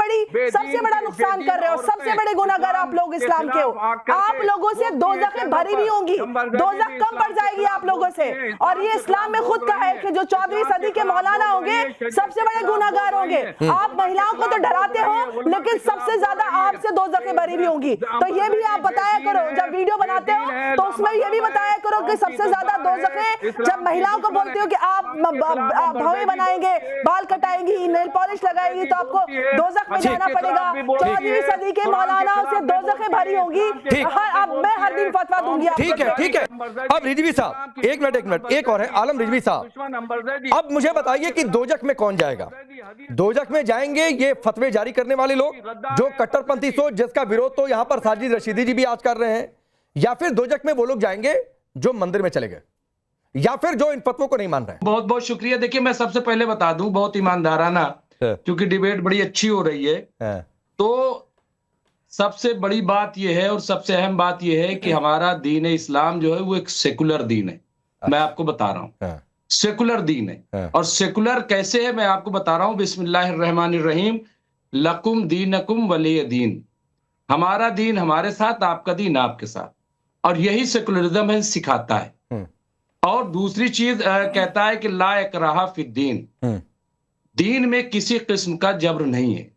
बड़ा नुकसान कर रहे हो, सबसे बड़े गुनाहगार आप लोग इस्लाम के हो। आप लोगों से दोज़खें भरी भी होंगी, दोज़ख कम पड़ जाएगी आप लोगों से। और ये इस्लाम में खुद कहा है कि जो 14वीं सदी के मौलाना होंगे सबसे बड़े गुनाहगार होंगे। आप महिलाओं को तो डराते हो, लेकिन सबसे ज्यादा आपसे दोज़खें भरी भी होंगी। तो ये भी आप बताया करो, जब वीडियो बनाते हो तो उसमें ये भी बताया करो कि सबसे ज्यादा दोज़खें जब महिलाओं को बोलते हो कि आप भवें बनाएंगे, बाल कटाएंगी, नेल पॉलिश लगाएंगी, तो आपको दोज़ख में जाना पड़ेगा। 14वीं सदी के मौलानाओं से दोज़खें भरी होंगी। अब मैं हर दिन फतवा दूंगी। ठीक है। अब रिजवी साहब एक मिनट एक और है, आलम रिजवी साहब, अब मुझे बताइए कि दोज़ख में कौन जाएगा? दोज़ख में जाएंगे ये फतवे जारी करने वाले लोग जो कट्टरपंथी सोच जिसका विरोध तो यहां पर साजिद रशीदी जी भी आज कर रहे हैं, या फिर दोज़ख में वो लोग जाएंगे जो मंदिर में चले गए, या फिर जो इन फतवों को नहीं मान रहे? बहुत बहुत शुक्रिया। देखिए मैं सबसे पहले बता दूं बहुत ईमानदाराना, क्योंकि डिबेट बड़ी अच्छी हो रही है, तो सबसे बड़ी बात यह है और सबसे अहम बात यह है कि हमारा दीन इस्लाम जो है वो एक सेकुलर दीन है। मैं आपको बता रहा हूं सेकुलर दीन है। और सेकुलर कैसे है मैं आपको बता रहा हूं। बिस्मिल्लाहिर्रहमानिर्रहीम, लकुम दीनकुम वलिय दीन। हमारा दीन हमारे साथ, आपका दीन आपके साथ, और यही सेकुलरिज्म है, सिखाता है। और दूसरी चीज कहता है कि ला इकराहा फिद्दीन, दीन में किसी किस्म का जबर नहीं है।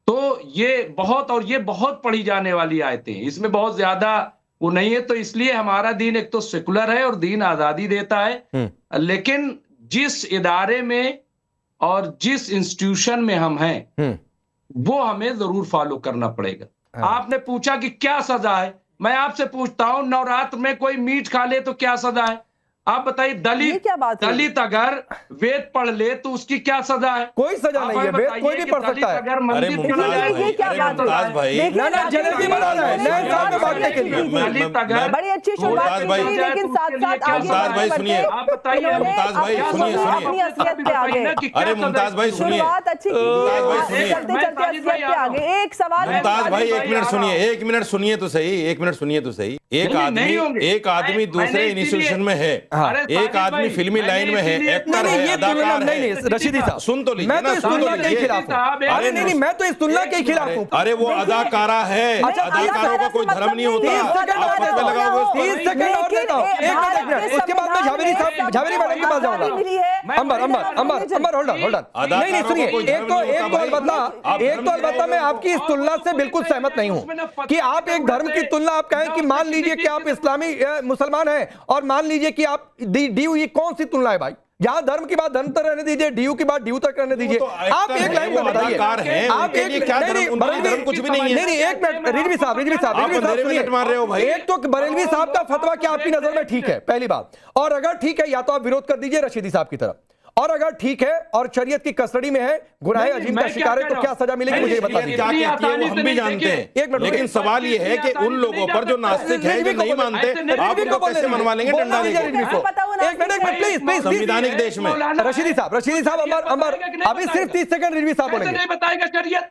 तो ये बहुत पढ़ी जाने वाली आयतें हैं, इसमें बहुत ज्यादा वो नहीं है। तो इसलिए हमारा दीन एक तो सेकुलर है और दीन आजादी देता है, लेकिन जिस इदारे में और जिस इंस्टीट्यूशन में हम हैं वो हमें जरूर फॉलो करना पड़ेगा। आपने पूछा कि क्या सजा है, मैं आपसे पूछता हूं नवरात्र में कोई मीट खा ले तो क्या सजा है? आप बताइए, दलित अगर वेद पढ़ ले तो उसकी क्या सजा है? कोई सजा नहीं है, वेद कोई भी पढ़ सकता है। अगर मंदिर चला जाए, ये क्या बात है? जलेबी बना रहा है नए साल में बांटने के लिए। दलित अगर बड़ी अच्छी शुरुआत की, लेकिन साथ-साथ आगे भाई सुनिए, आप बताइए मुमताज भाई सुनिए, अपनी असलियत पे आगे। अरे मुमताज भाई सुनिए, शुरुआत अच्छी की, चलते असलियत पे आगे। एक सवाल मुमताज भाई एक मिनट सुनिए तो सही, एक आदमी दूसरे इंस्टीट्यूशन में है, एक आदमी फिल्मी लाइन में है, एक्टर है, अदाकार है। नहीं रशीदी साहब, सुन तो लीजिए मैं तो इस तुलना के खिलाफ हूं। अरे नहीं, मैं तो इस तुलना के खिलाफ हूं। अरे वो अदाकारा है, अदाकारों का कोई धर्म नहीं होता। 30 सेकंड और देता हूं, 1 मिनट, उसके बाद मैं झावेरी मैडम के पास जाऊंगा। अंबर होल्ड ऑन। नहीं सुनिए, एक तो अलबत्ता मैं आपकी इस तुलना से बिल्कुल सहमत नहीं हूं कि आप एक धर्म की तुलना आप कहें कि मान लीजिए कि आप इस्लामी मुसलमान हैं और मान लीजिए कि आप डी ये कौन सी तुलना है भाई? जहां धर्म की बात धर्म तक रहने दीजिए, डीयू की बात डीयू तक रहने दीजिए। आप एक लाइन में बताइए, आप एक धर्म कुछ भी नहीं है। नहीं, एक मिनट, रिजवी साहब मार रहे हो भाई। एक तो बरेलवी साहब का फतवा क्या आपकी नजर में ठीक है, पहली बात, और अगर ठीक है या तो आप विरोध कर दीजिए रशीदी साहब की तरफ, और अगर ठीक है और शरीयत की कस्टडी में है, गुनाह अजीम का शिकार है, तो क्या सजा मिलेगी मुझे बता दीजिए। क्या कहती है वो हम भी जानते हैं, लेकिन सवाल ये है कि उन लोगों पर जो नास्तिक है, जो नहीं मानते, आप उनको कैसे मनवा लेंगे डंडा लेकर? एक मिनट प्लीज, संविधानिक देश में। रशीदी साहब अंबर अभी सिर्फ 30 सेकंड रिजवी साहब बोलेंगे। नहीं बताएगा शरीयत,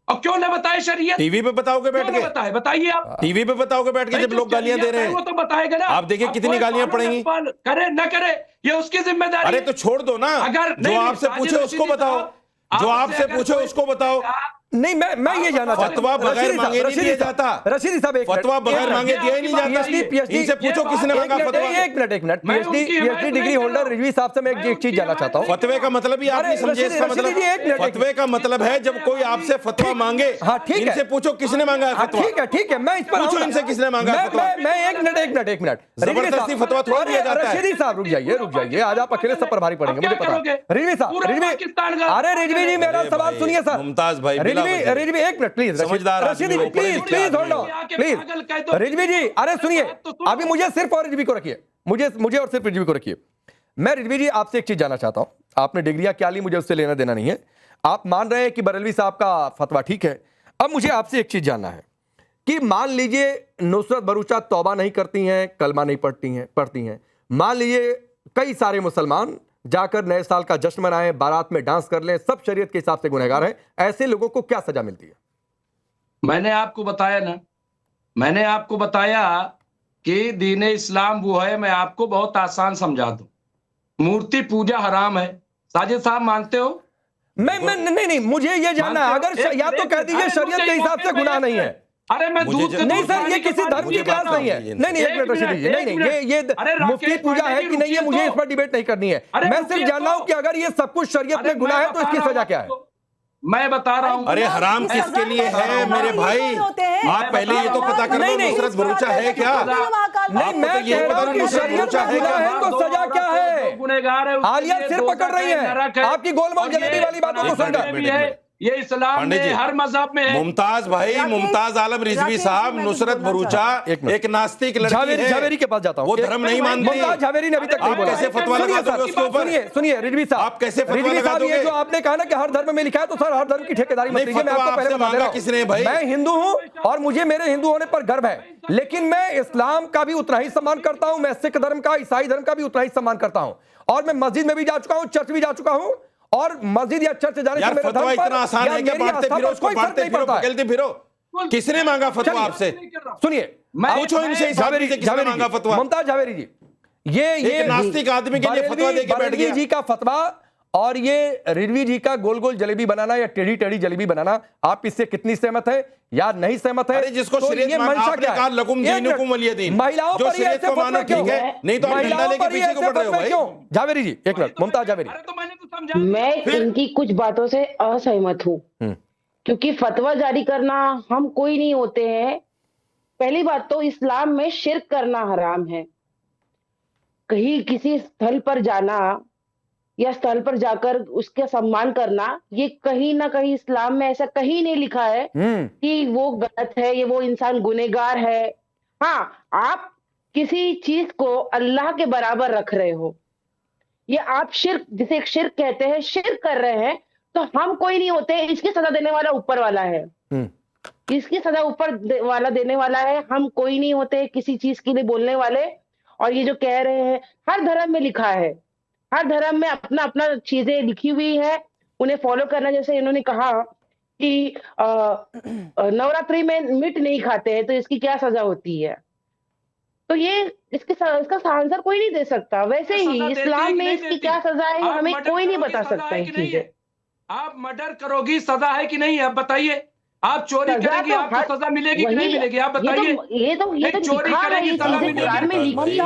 और क्यों ना बताए शरीयत? टीवी पे बताओगे बैठ के? बताइए आप टीवी पे बताओगे बैठ के, जब लोग गालियां दे रहे हैं? वो तो बताएगा ना। आप देखिए कितनी गालियां पड़ेंगी। करे न करे ये उसकी जिम्मेदारी। अरे तो छोड़ दो ना, जो आपसे पूछे उसको बताओ, जो आपसे पूछे उसको बताओ। नहीं, मैं ये जानना चाहता हूं, फतवा बगैर मांगे नहीं दिया जाता। रशीदी साहब, फतवा बगैर मांगे दिया ही नहीं जाता। इनसे पूछो किसने मांगा फतवा। एक minute, PhD degree holder Rizvi साहब से मैं एक चीज जानना चाहता हूं। फतवे का मतलब ही आप नहीं समझे। इसका मतलब फतवे का मतलब है जब कोई आपसे फतवा मांगे, हाँ ठीक है, इनसे पूछो किसने मांगा है फतवा। ठीक है, मैं इस पर पूछो इनसे किसने मांगा है फतवा। मैं एक मिनट जबरदस्ती फतवा थोड़ा दिया जाता है। रशीदी साहब रुक जाइए, आज आप अकेले सब पर भारी पड़ेंगे, मुझे पता है। रिजवी साहब, अरे रिजवी जी मेरा सवाल सुनिए सर। मुमताज भाई, रिजवी एक minute please, Rashidi please hold on please. Rizvi ji अरे सुनिए, अभी मुझे सिर्फ और रिजवी को रखिए, मुझे और सिर्फ रिजवी को रखिए। मैं रिजवी जी आपसे एक चीज जानना चाहता हूं, आपने डिग्रियां क्या ली मुझे उससे लेना देना नहीं है। आप मान रहे हैं कि बरेलवी साहब का फतवा ठीक है। अब मुझे आपसे एक चीज जानना है कि मान लीजिए नुसरत भरूचा तौबा नहीं करती हैं, कलमा नहीं पढ़ती हैं, मान लीजिए कई सारे मुसलमान जाकर नए साल का जश्न मनाएं, बारात में डांस कर लें, सब शरीयत के हिसाब से गुनहगार हैं, ऐसे लोगों को क्या सजा मिलती है? मैंने आपको बताया ना, मैंने आपको बताया कि दीन इस्लाम वो है। मैं आपको बहुत आसान समझा दूं, मूर्ति पूजा हराम है। साजिद साहब मानते हो? नहीं, मुझे ये जानना है, अगर या तो कह दीजिए शरीयत के हिसाब से गुनाह नहीं है। अरे मैं दूध नहीं सर, ये किसी धर्म की क्लास नहीं है। नहीं एक मिनट रशीदी जी, नहीं ये मुफ्ती पूजा है कि नहीं है, मुझे इस पर डिबेट नहीं करनी है। मैं सिर्फ जानना हूं कि अगर ये सब कुछ शरीयत में गुनाह है तो इसकी सजा क्या है? मैं बता रहा हूं। अरे हराम किसके लिए है मेरे भाई? आप पहले ये तो पता कर लो नुसरत भरूचा है क्या? नहीं, मैं ये पता नहीं नुसरत भरूचा है क्या, तो सजा क्या है? गुनहगार है, आलिया सिर पकड़ रही है आपकी गोलमाल जलेबी वाली बातों को सुनकर। ये इस्लाम में हर मजहब में है। मुमताज भाई, मुमताज आलम रिजवी साहब, नुसरत भरूचा एक नास्तिक लड़की है। झावेरी के पास जाता हूं, वो धर्म नहीं मानती। मुमताज झावेरी ने अभी तक नहीं बोला। कैसे फतवा लगा दोगे उसके ऊपर? सुनिए रिजवी साहब, आप कैसे फतवा लगा दोगे? ये जो आपने कहा ना कि हर धर्म में लिखा है, तो सर हर धर्म की ठेकेदारी मत लीजिए। मैं आपको पहले बता दे रहा हूं, मैं हिंदू हूं और मुझे मेरे हिंदू होने पर गर्व है, लेकिन मैं इस्लाम का भी उतना ही सम्मान करता हूं, मैं सिख धर्म का, ईसाई धर्म का भी उतना ही सम्मान करता हूं, और मैं मस्जिद में भी जा चुका हूं, चर्च भी जा चुका हूं, और मस्जिद या चर्च जाने से मेरे धर्म इतना आसान है कि बांटते फिरो उसको, बांटते फिरो पकड़ते फिरो। किसने मांगा फतवा आपसे? सुनिए, पूछो इनसे, झावेरी से किसने मांगा फतवा? मुमताज झावेरी जी, ये नास्तिक आदमी के लिए फतवा देके बैठ गया जी का फतवा, और ये रिजवी जी का गोल गोल जलेबी बनाना या टेढ़ी टेढ़ी जलेबी बनाना, आप इससे कितनी सहमत है या नहीं सहमत है? जिसको शरीयत मंशा क्या है? लकुम दीनुकुम वलिय दीन। महिलाओं पर ये ऐसे फतवे क्यों? नहीं तो आप डंडा लेके पीछे को पड़ रहे हो भाई। क्यों? झावेरी जी एक मिनट, मुमताज झावेरी। मैं इनकी कुछ बातों से असहमत हूँ, क्योंकि फतवा जारी करना हम कोई नहीं होते हैं। पहली बात तो इस्लाम में शिर्क करना हराम है। कहीं किसी स्थल पर जाना या स्थल पर जाकर उसका सम्मान करना, ये कहीं ना कहीं इस्लाम में ऐसा कहीं नहीं लिखा है कि वो गलत है, ये वो इंसान गुनहगार है। हाँ, आप किसी चीज को अल्लाह के बराबर रख रहे हो, ये आप शिर्क, जिसे एक शिर्क कहते हैं, शिर्क कर रहे हैं, तो हम कोई नहीं होते। इसकी सजा देने वाला ऊपर वाला है, इसकी सजा ऊपर वाला देने वाला है। हम कोई नहीं होते किसी चीज के लिए बोलने वाले। और ये जो कह रहे हैं, हर धर्म में लिखा है, हर धर्म में अपना अपना चीजें लिखी हुई है, उन्हें फॉलो करना। जैसे इन्होंने कहा कि नवरात्रि में मीट नहीं खाते हैं, तो इसकी क्या सजा होती है? तो ये इसका आंसर कोई नहीं दे सकता। वैसे ही इस्लाम में इसकी क्या सजा है हमें कोई नहीं बता सकता ये चीजें। आप मर्डर करोगी, सजा है कि नहीं, आप बताइए। आप चोरी करेंगी, आपको सजा मिलेगी कि नहीं मिलेगी, आप बताइए। ये तो चोरी करेंगी, सजा मिलेगी।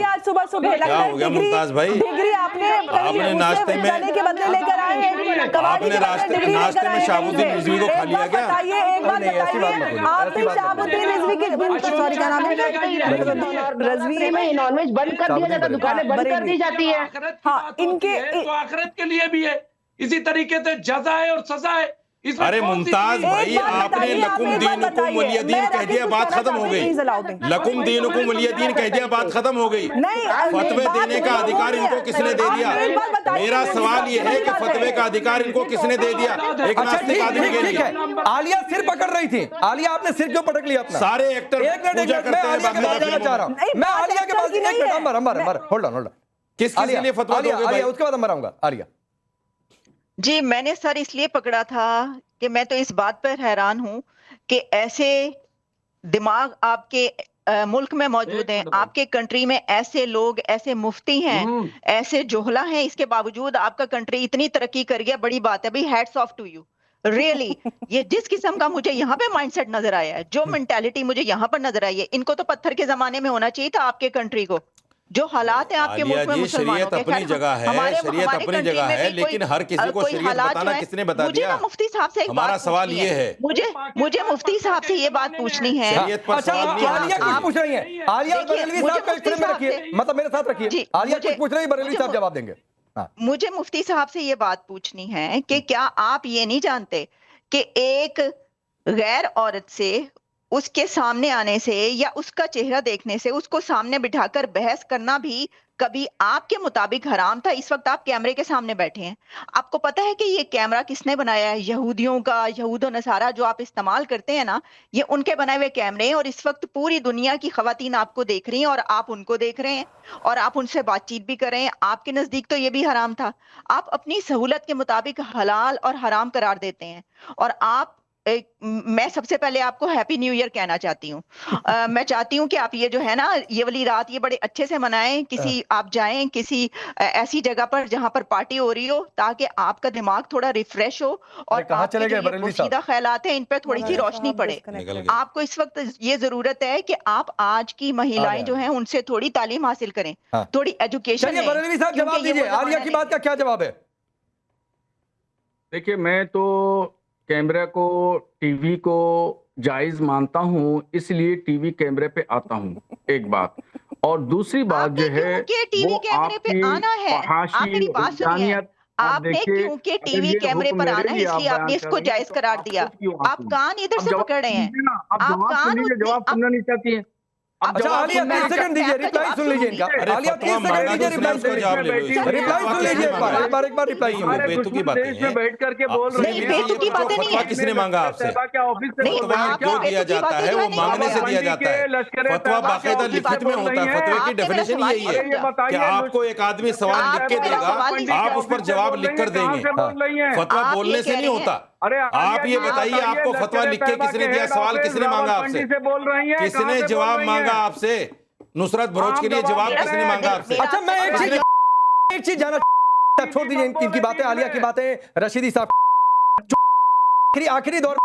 आज सुबह सुबह डिग्री आपने नाश्ते में जाने के बदले लेकर आए हैं। आपने नाश्ते में शाहबुद्दीन रिजवी को खा लिया क्या? बताइए, एक बात बताइए, आपने शाहबुद्दीन रिजवी के सॉरी क्या नाम है, रिजवी में नॉनवेज बंद कर दिया जाता, दुकानें बंद कर दी जाती है। हाँ, इनके तो आखिरत के लिए भी है, इसी तरीके से जजा है और सजा है। अरे मुमताज भाई, आपने लकुम दीनुकुम वलियदीन कह दिया, बात खत्म हो गई। लकुम दीनुकुम वलियदीन कह दिया, बात खत्म हो गई। फतवे देने का अधिकार इनको किसने दे दिया? मेरा सवाल ये है कि फतवे का अधिकार इनको किसने दे दिया एक नास्तिक आदमी के लिए? आलिया सिर पकड़ रही थी। आलिया, आपने सिर क्यों पटक लिया अपना? सारे एक्टर पूजा करते हैं। चाह रहा हूं मैं आलिया के पास। एक मिनट, अंबर होल्ड ऑन। किसके लिए फतवा दोगे भाई? उसके बाद अंबर आऊंगा। आलिया जी, मैंने सर इसलिए पकड़ा था कि मैं तो इस बात पर हैरान हूं कि ऐसे दिमाग आपके मुल्क में मौजूद हैं, आपके कंट्री में ऐसे लोग, ऐसे मुफ्ती हैं, ऐसे जोहला हैं, इसके बावजूद आपका कंट्री इतनी तरक्की कर गया। बड़ी बात है भाई, hats off to you really. ये जिस किस्म का मुझे यहाँ पे माइंडसेट नजर आया है, जो मेंटालिटी मुझे यहाँ पर नजर आई है, इनको तो पत्थर के जमाने में होना चाहिए था आपके कंट्री को। जो हालात है आपके मुल्क में मुसलमानों के, अपनी जगह है, शरीयत अपनी जगह है, लेकिन हर किसी को शरीयत बताना किसने बता दिया? मुफ्ती साहब से हमारा सवाल ये है, मुझे मुफ्ती साहब से ये बात पूछनी है। अच्छा, आलिया कुछ पूछ रही है। आलिया बरेलवी साहब को एक फ्रेम में रखिए, मतलब मेरे साथ रखिए। आलिया कुछ पूछ रही है, बरेलवी साहब जवाब देंगे। मुझे मुफ्ती साहब से ये बात पूछनी है कि क्या आप ये नहीं जानते कि एक गैर औरत से, उसके सामने आने से या उसका चेहरा देखने से, उसको सामने बिठाकर बहस करना भी कभी आपके मुताबिक हराम था? इस वक्त आप कैमरे के सामने बैठे हैं, आपको पता है कि ये कैमरा किसने बनाया है? यहूदियों का, यहूद और नसारा जो आप इस्तेमाल करते हैं ना, ये उनके बनाए हुए कैमरे हैं। और इस वक्त पूरी दुनिया की खवातीन आपको देख रही हैं और आप उनको देख रहे हैं और आप उनसे बातचीत भी कर रहे हैं। आपके नजदीक तो ये भी हराम था। आप अपनी सहूलत के मुताबिक हलाल और हराम करार देते हैं। और आप मैं सबसे पहले आपको हैप्पी न्यू ईयर कहना चाहती हूँ। मैं चाहती हूँ कि आप ये जो है ना, ये वाली रात ये बड़े अच्छे से मनाएं। किसी आप जाएं किसी ऐसी जगह पर जहां पर पार्टी हो रही हो, ताकि आपका दिमाग थोड़ा रिफ्रेश हो और सीधा ख्यालात है इन पर थोड़ी सी रोशनी पड़े। आपको इस वक्त ये जरूरत है कि आप आज की महिलाएं जो हैं उनसे थोड़ी तालीम हासिल करें, थोड़ी एजुकेशन। बरेलवी साहब जवाब दीजिए, आलिया की बात का क्या जवाब है? देखिए, मैं तो कैमरे को, टीवी को जायज मानता हूं, इसलिए टीवी कैमरे पे आता हूं, एक बात। और दूसरी बात जो है वो आपकी फहाशी, इंसानियत। आपने क्योंकि टीवी कैमरे पर आना है इसलिए आपने इसको जायज करार दिया। आप कान इधर से पकड़ रहे हैं, आप कान जवाब सुनना नहीं चाहती हैं। अच्छा आलिया 30 सेकंड दीजिए, रिप्लाई सुन लीजिए इनका। आलिया 30 सेकंड दीजिए, रिप्लाई सुन लीजिए। रिप्लाई सुन लीजिए एक बार रिप्लाई सुन लीजिए। बेतुकी बातें हैं, बैठ करके बोल रहे हैं। बेतुकी बातें नहीं है। किसने मांगा आपसे? फतवा जो दिया जाता है वो मांगने से दिया जाता है। फतवा बाकायदा लिखित में होता है। फतवे की डेफिनेशन यही है कि आपको एक आदमी सवाल लिख के देगा, आप उस पर जवाब लिख कर देंगे। फतवा बोलने से नहीं होता। आप ये बताइए, आपको फतवा लिख के किसने दिया? सवाल किसने मांगा आपसे? किसने जवाब मांगा आपसे? नुसरत भरूच के लिए जवाब किसने मांगा आपसे? अच्छा, मैं एक चीज जाना, छोड़ दीजिए इनकी बातें, आलिया की बातें, रशीदी साहब आखिरी दौर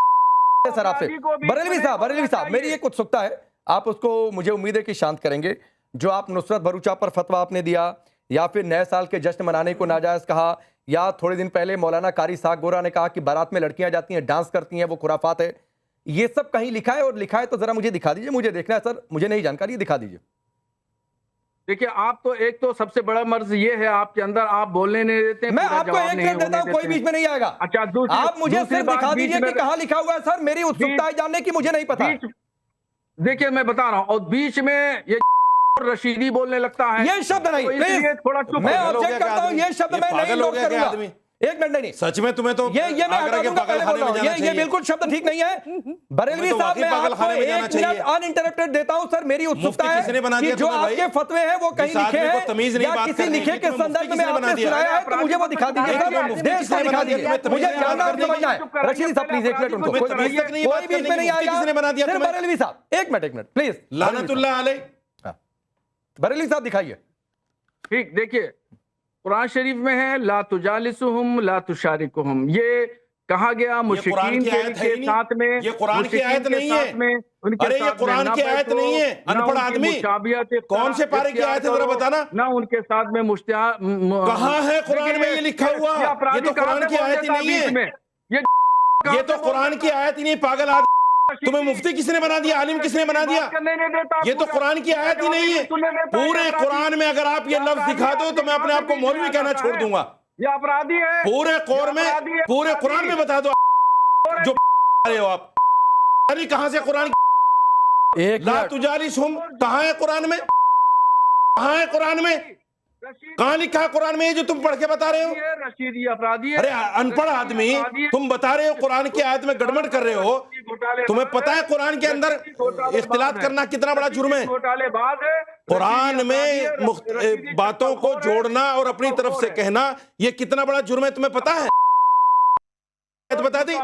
सर आपसे। बरेलवी साहब मेरी एक उत्सुकता है, आप उसको मुझे उम्मीद है कि शांत करेंगे। जो आप नुसरत भरूचा पर फतवा आपने दिया, या फिर नए साल के जश्न मनाने को नाजायज कहा, या थोड़े दिन पहले मौलाना कारी साग गोरा ने कहा कि बारात में लड़कियां जाती हैं, डांस करती हैं, वो खुराफात है, ये सब कहीं लिखा है? और लिखा है तो जरा मुझे दिखा दीजिए, मुझे देखना है सर, मुझे नहीं जानकारी, दिखा दीजिए। देखिए, आप तो एक तो सबसे बड़ा मर्ज ये है आपके अंदर, आप बोलने नहीं देते। मैं आपको एक मिनट देता हूं, कोई बीच में नहीं आएगा। अच्छा, आप मुझे सिर्फ दिखा दीजिए कि कहां लिखा हुआ है सर, मेरी उत्सुकता है जानने की, मुझे नहीं पता। देखिए, मैं बता रहा हूं, और बीच में ये रशीदी बोलने लगता है, ये शब्द नहीं, प्लीज, थोड़ा चुप। मैं ऑब्जेक्ट करता हूं, ये शब्द मैं नहीं नोट करूंगा। एक मिनट नहीं, सच में तुम्हें तो ये मैं आगरा के पागलखाने में जाना ये चाहिए। बिल्कुल शब्द ठीक नहीं है बरेलवी तो साहब। वाकई मैं आपको पागलखाने में जाना 1 मिनट चाहिए। अनइंटरप्टेड देता हूं सर। मेरी उत्सुकता है किसने बना कि दिया जो तुम्हें भाई? आपके फतवे हैं वो कहीं जिस लिखे आदमी को हैं तमीज नहीं या बात किसी करने लिखे की, के तुम्हें संदर्भ मुफ्ती में किसने बना आपने दिया? सुनाया है तो मुझे वो दिखा दीजिए तुम्हें सर। मुफ्ती देश किसने का बना दिखा दिया? दीजिए, तुम्हें मुझे तमीज नहीं जानना बात और करने समझना की? है। रशीदी साहब प्लीज 1 मिनट उनको, तुम्हें तमीज तक नहीं बात कोई बीच करने में की, नहीं मुफ्ती आएगा। किसने बना दिया सिर्फ तुम्हें? बरेलवी साहब 1 मिनट प्लीज। लानतुल्लाह अलैह। बरेलवी साहब दिखाइए। ठीक, देखिए कुरान शरीफ में है ला तुजालिसुहुम ला तुशारिकुहुम, ये कहा गया मुशरिकीन के साथ में, ये कुरान की आयत नहीं है। अरे ये कुरान की आयत नहीं है, अनपढ़ आदमी। कौन से पारे की आयत है जरा बताना ना उनके साथ में कहाँ है कुरान में ये लिखा हुआ? ये तो कुरान की आयत ही नहीं है। ये तो कुरान की आयत ही नहीं, पागल आदमी। तुम्हें मुफ्ती किसने बना दिया, आलिम किसने बना दिया? ये तो कुरान की आयत ही नहीं है। पूरे कुरान में अगर आप ये लफ्ज दिखा दो तो मैं अपने आप को मौलवी कहना छोड़ दूंगा। ये अपराधी है। पूरे पूरे कुरान में बता दो जो रहे हो आप। अरे कहां से कुरान ला तुजालिसहुम कहां है कुरान में? कहां है कुरान में? कहां लिखा है कुरान में ये जो तुम पढ़ के बता रहे हो? रशीदी अपराधी है। अरे अनपढ़ आदमी, तुम बता रहे हो कुरान की आयत में गड़बड़ कर रहे हो। तुम्हें पता है कुरान के अंदर इख्तिलात करना कितना बड़ा जुर्म है? कुरान में बातों को जोड़ना और अपनी तरफ से कहना ये कितना बड़ा जुर्म है तुम्हें पता है? बता दी।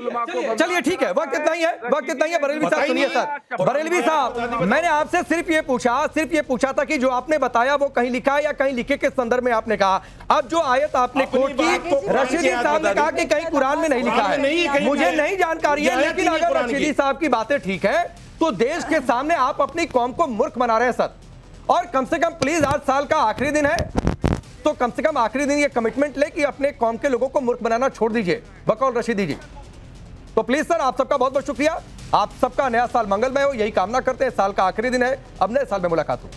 चलिए ठीक है, वक्त इतना ही है, वक्त इतना ही है। बरेलवी साहब सुनिए सर, बरेलवी साहब मैंने आपसे सिर्फ ये पूछा था कि जो आपने बताया वो कहीं लिखा है या कहीं लिखे के संदर्भ में आपने कहा। अब जो आयत आपने कोट की, रशीदी साहब ने कहा कि कहीं कुरान में नहीं लिखा है। मुझे नहीं जानकारी है, लेकिन अगर रशीदी साहब की बातें ठीक है तो देश के सामने आप अपनी कौम को मूर्ख बना रहे हैं सर। और कम से कम प्लीज आज साल का आखिरी दिन है तो कम से कम आखिरी दिन ये कमिटमेंट ले कि अपने कौम के लोगों को मूर्ख बनाना छोड़ दीजिए बकौल रशीदी जी। तो प्लीज सर आप सबका बहुत बहुत शुक्रिया। आप सबका नया साल मंगलमय हो, यही कामना करते हैं। साल का आखिरी दिन है, अब नए साल में मुलाकात हो।